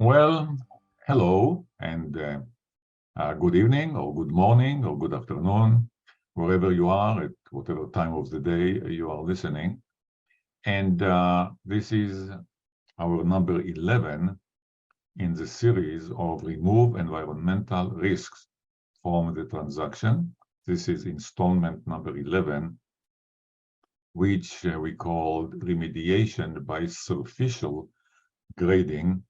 Well, hello and good evening or good morning or good afternoon, wherever you are at whatever time of the day you are listening. And this is our number 11 in the series of remove environmental risks from the transaction. This is installment number 11, which we called remediation by surficial grading.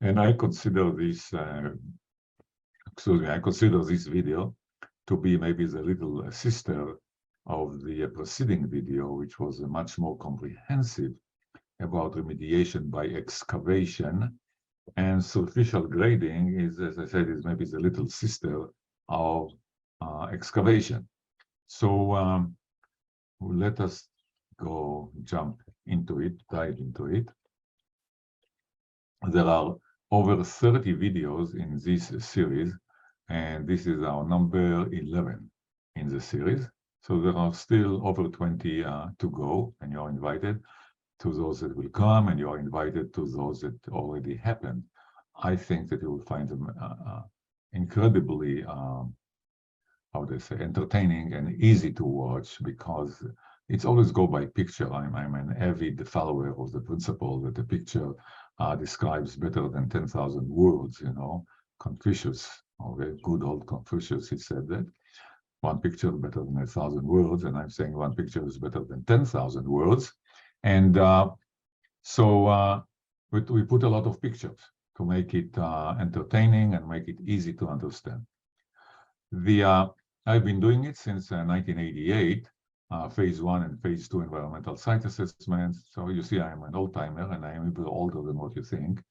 And I consider this video to be maybe the little sister of the preceding video, which was much more comprehensive about remediation by excavation. And surficial grading is, as I said, is maybe the little sister of excavation. So let us jump into it, dive into it. There are over 30 videos in this series, and this is our number 11 in the series. So there are still over 20 to go, and you're invited to those that will come, and you are invited to those that already happened. I think that you will find them incredibly, how do I say, entertaining and easy to watch, because it's always go by picture. I'm an avid follower of the principle that the picture describes better than 10,000 words, you know. Confucius, okay, good old Confucius, he said that. One picture is better than 1,000 words, and I'm saying one picture is better than 10,000 words. And so we put a lot of pictures to make it entertaining and make it easy to understand. I've been doing it since 1988, phase 1 and phase 2 environmental site assessments. So you see, I'm an old timer and I am a bit older than what you think.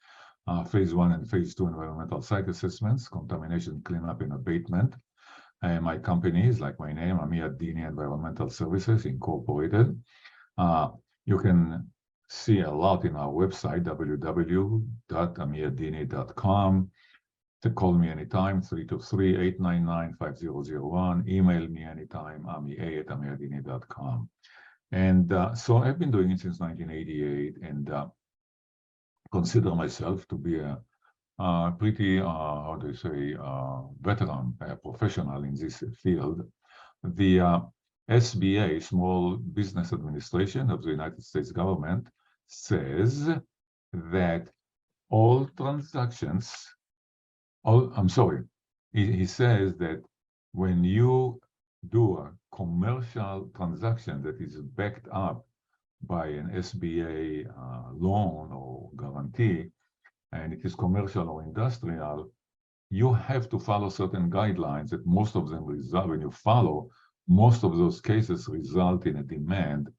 Phase 1 and phase 2 environmental site assessments, contamination cleanup and abatement. My company is like my name, Remediation Environmental Services Incorporated. You can see a lot in our website, www.amiadini.com. To call me anytime, 323-899-5001. Email me anytime, ami@amiadini.com. And so I've been doing it since 1988 and consider myself to be a pretty, how do you say, veteran professional in this field. The SBA, Small Business Administration of the United States government, says that all transactions, he says that when you do a commercial transaction that is backed up by an SBA loan or guarantee, and it is commercial or industrial, you have to follow certain guidelines that most of them result, when you follow, most of those cases result in a demand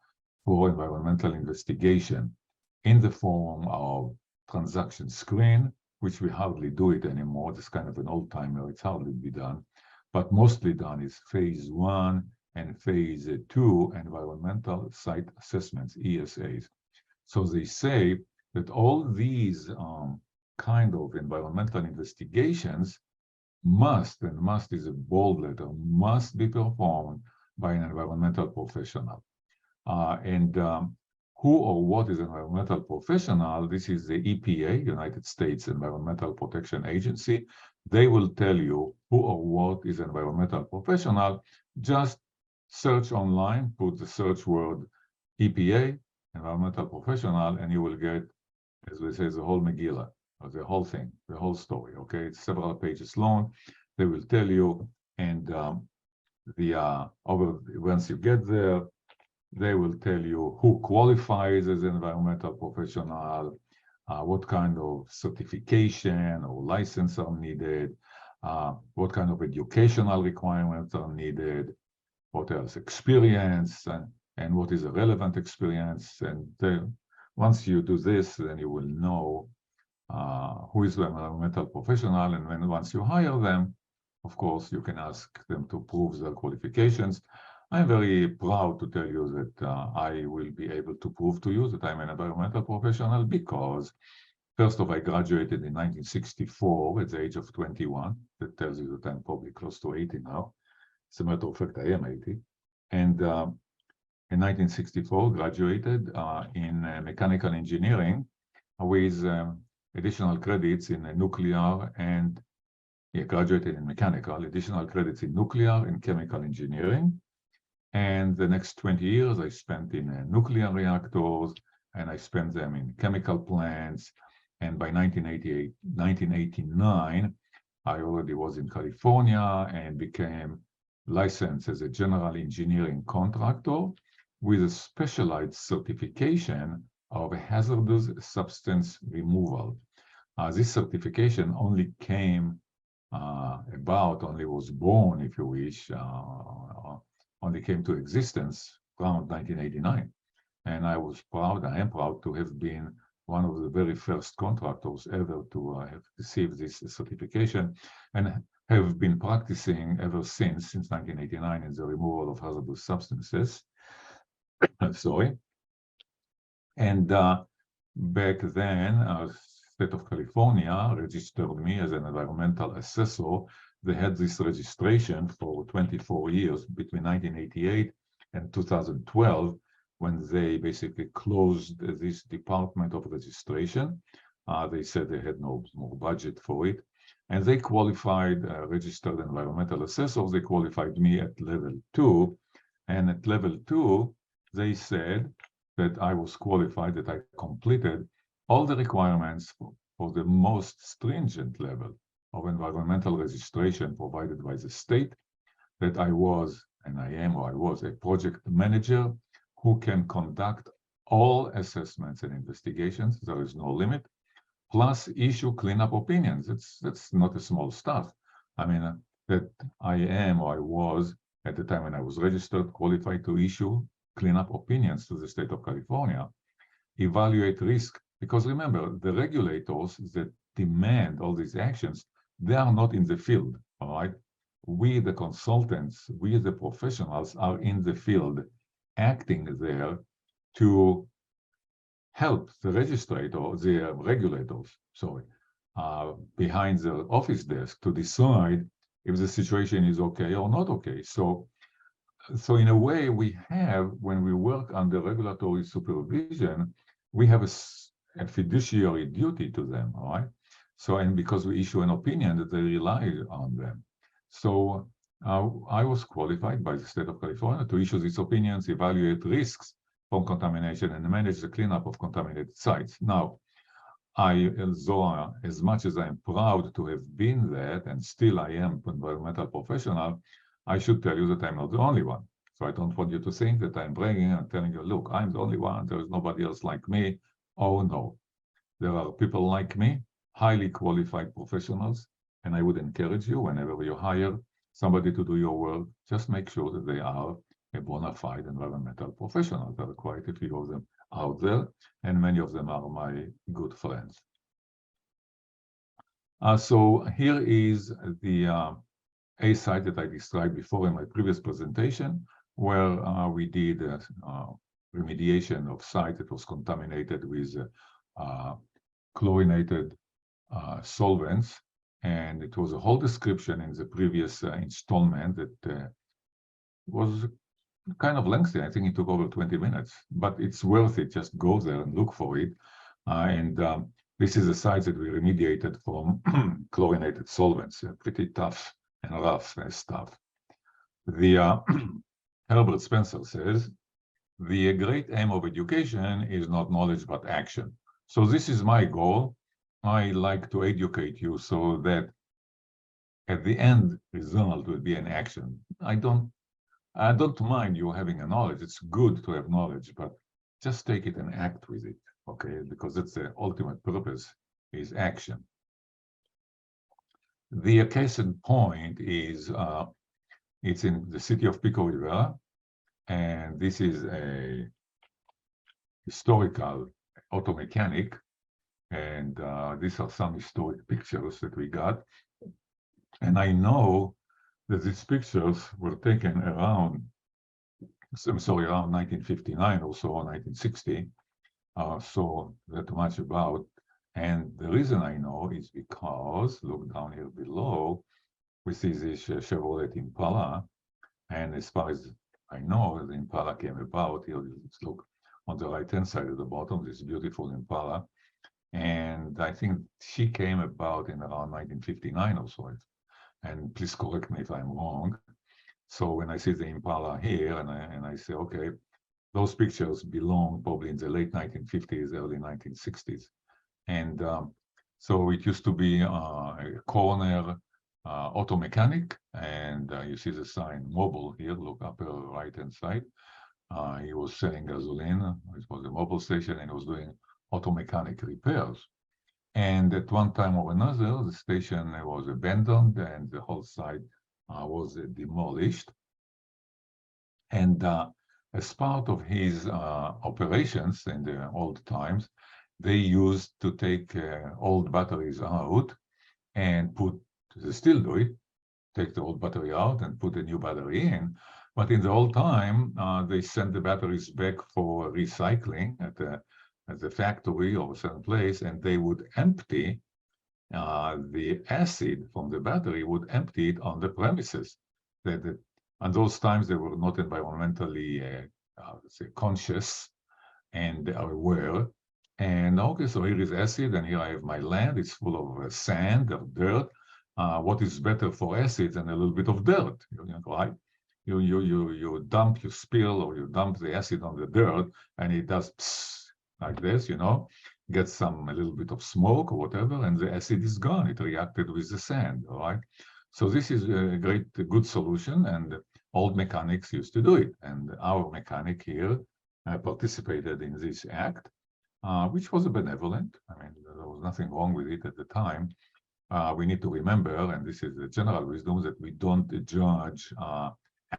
for environmental investigation in the form of transaction screen, which we hardly do it anymore. It's kind of an old timer, it's hardly be done, but mostly done is phase 1 and phase 2 environmental site assessments, ESAs. So they say that all these kind of environmental investigations must, and must is a bold letter, must be performed by an environmental professional. Who or what is an environmental professional? This is the EPA, United States Environmental Protection Agency. They will tell you who or what is an environmental professional. Just search online, put the search word EPA, environmental professional, and you will get, as we say, the whole Megillah, or the whole thing, the whole story, okay? It's several pages long. They will tell you, and once you get there, they will tell you who qualifies as an environmental professional, what kind of certification or license are needed, what kind of educational requirements are needed, what else, experience, and what is a relevant experience. And once you do this, then you will know who is the environmental professional. And then once you hire them, of course, you can ask them to prove their qualifications. I'm very proud to tell you that I will be able to prove to you that I'm an environmental professional because, first off, I graduated in 1964 at the age of 21. That tells you that I'm probably close to 80 now. As a matter of fact, I am 80. And in 1964, graduated in mechanical engineering with additional credits in nuclear and graduated in mechanical, additional credits in nuclear and chemical engineering. And the next 20 years I spent in nuclear reactors, and I spent them in chemical plants. And by 1989, I already was in California and became licensed as a general engineering contractor with a specialized certification of hazardous substance removal. This certification only came only was born, if you wish, only came to existence around 1989. And I am proud to have been one of the very first contractors ever to have received this certification, and have been practicing ever since 1989 in the removal of hazardous substances. Sorry. And back then, State of California registered me as an environmental assessor. They had this registration for 24 years between 1988 and 2012, when they basically closed this department of registration. They said they had no more budget for it. And they qualified registered environmental assessors. They qualified me at level 2. And at level 2, they said that I was qualified, that I completed all the requirements for the most stringent level of environmental registration provided by the state, that I was, and I am, or I was, a project manager who can conduct all assessments and investigations. There is no limit, plus issue cleanup opinions. That's not a small stuff. I mean, that I am, or I was, at the time when I was registered, qualified to issue cleanup opinions to the state of California, evaluate risk. Because remember, the regulators that demand all these actions, they are not in the field, all right? We, the consultants, we, the professionals, are in the field, acting there to help the the regulators, behind the office desk to decide if the situation is okay or not okay. So in a way, we have, when we work under regulatory supervision, we have a fiduciary duty to them, all right? So, and because we issue an opinion, that they rely on them. So I was qualified by the state of California to issue these opinions, evaluate risks from contamination, and manage the cleanup of contaminated sites. Now, although as much as I am proud to have been that, and still I am an environmental professional, I should tell you that I'm not the only one. So I don't want you to think that I'm bragging and telling you, look, I'm the only one, there is nobody else like me. Oh no, there are people like me, highly qualified professionals, and I would encourage you, whenever you hire somebody to do your work, just make sure that they are a bona fide environmental professional. There are quite a few of them out there, and many of them are my good friends. So here is the a site that I described before in my previous presentation, where we did remediation of site that was contaminated with chlorinated solvents. And it was a whole description in the previous installment that was kind of lengthy. I think it took over 20 minutes, but it's worth it. Just go there and look for it. This is a site that we remediated from chlorinated solvents, pretty tough and rough stuff. The Herbert Spencer says, the great aim of education is not knowledge, but action. So this is my goal. I like to educate you so that at the end result will be an action. I don't mind you having a knowledge. It's good to have knowledge, but just take it and act with it, okay? Because that's the ultimate purpose, is action. The case in point is, it's in the city of Pico Rivera, and this is a historical auto mechanic, and these are some historic pictures that we got. And I know that these pictures were taken around 1959 or so, or 1960, so that much about. And the reason I know is because, look down here below, we see this Chevrolet Impala, and as far as I know, the Impala came about. Here, let's look on the right-hand side at the bottom, this beautiful Impala. And I think she came about in around 1959 or so. And please correct me if I'm wrong. So when I see the Impala here, and I say, okay, those pictures belong probably in the late 1950s, early 1960s. And so it used to be a corner auto mechanic, and you see the sign mobile here, look upper right-hand side. He was selling gasoline. It was a mobile station, and he was doing auto mechanic repairs. And at one time or another, the station was abandoned and the whole site was demolished. And as part of his operations in the old times, they used to take old batteries out and they still do it, take the old battery out and put a new battery in. But in the old time, they sent the batteries back for recycling at the factory or a certain place, and they would empty the acid from the battery, would empty it on the premises. And those times they were not environmentally say conscious and aware. And okay, so here is acid, and here I have my land. It's full of sand or dirt. What is better for acid than a little bit of dirt, right? You dump, you spill, or you dump the acid on the dirt, and it does psst, like this, gets a little bit of smoke or whatever, and the acid is gone. It reacted with the sand, all right? So this is a good solution, and old mechanics used to do it. And our mechanic here participated in this act, which was benevolent. I mean, there was nothing wrong with it at the time. We need to remember, and this is the general wisdom, that we don't judge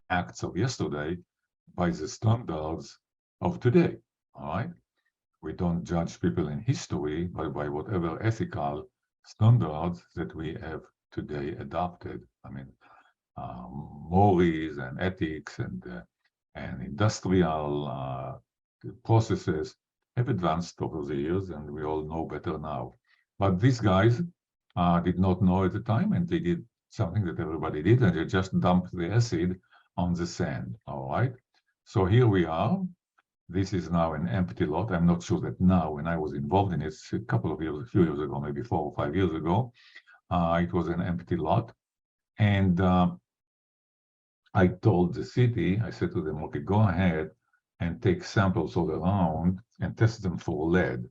acts of yesterday by the standards of today, all right? We don't judge people in history by whatever ethical standards that we have today adopted. I mean, mores and ethics and industrial processes have advanced over the years, and we all know better now. But these guys did not know at the time, and they did something that everybody did, and they just dumped the acid on the sand, all right? So here we are. This is now an empty lot. I'm not sure that now, when I was involved in it a few years ago, maybe 4 or 5 years ago, it was an empty lot. And I told the city, I said to them, okay, go ahead and take samples all around and test them for lead.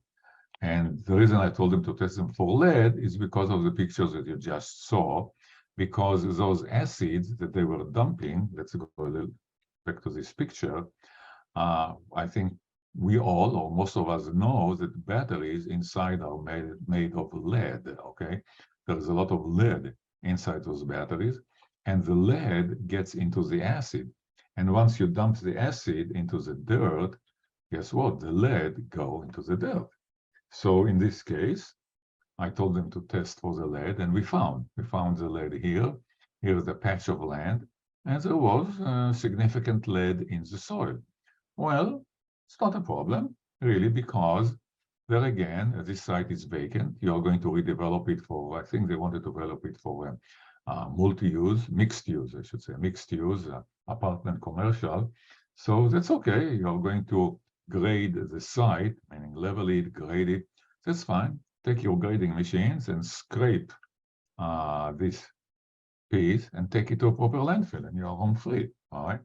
And the reason I told them to test them for lead is because of the pictures that you just saw, because those acids that they were dumping, let's go a little back to this picture, I think we all, or most of us, know that batteries inside are made of lead, okay? There's a lot of lead inside those batteries, and the lead gets into the acid. And once you dump the acid into the dirt, guess what? The lead go into the dirt. So in this case, I told them to test for the lead, and we found the lead here. Here's the patch of land, and there was significant lead in the soil. Well, it's not a problem, really, because there again, this site is vacant. You're going to redevelop it for, I think they want to develop it for multi-use, mixed use, I should say, mixed use, apartment commercial. So that's okay. You're going to grade the site, meaning level it, grade it. That's fine. Take your grading machines and scrape this piece and take it to a proper landfill, and you're home free, all right?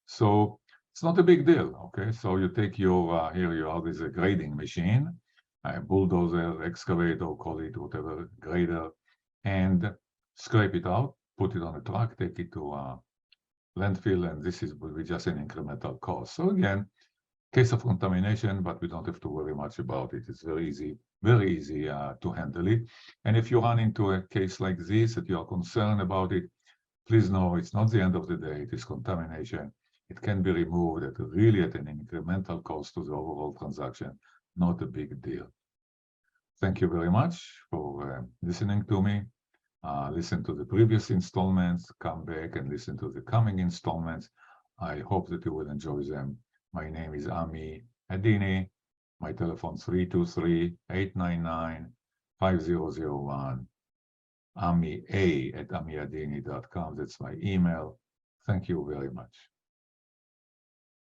So it's not a big deal, okay? So you take your, here you are, this grading machine, a bulldozer, excavator, call it whatever, grader, and scrape it out, put it on a truck, take it to a landfill, and this will be just an incremental cost. So again, case of contamination, but we don't have to worry much about it. It's very easy to handle it. And if you run into a case like this, that you are concerned about it, please know it's not the end of the day. It is contamination. It can be removed at an incremental cost to the overall transaction, not a big deal. Thank you very much for listening to me. Listen to the previous installments, come back and listen to the coming installments. I hope that you will enjoy them. My name is Ami Adini. My telephone 323-899-5001. Ami@amiadini.com. That's my email. Thank you very much.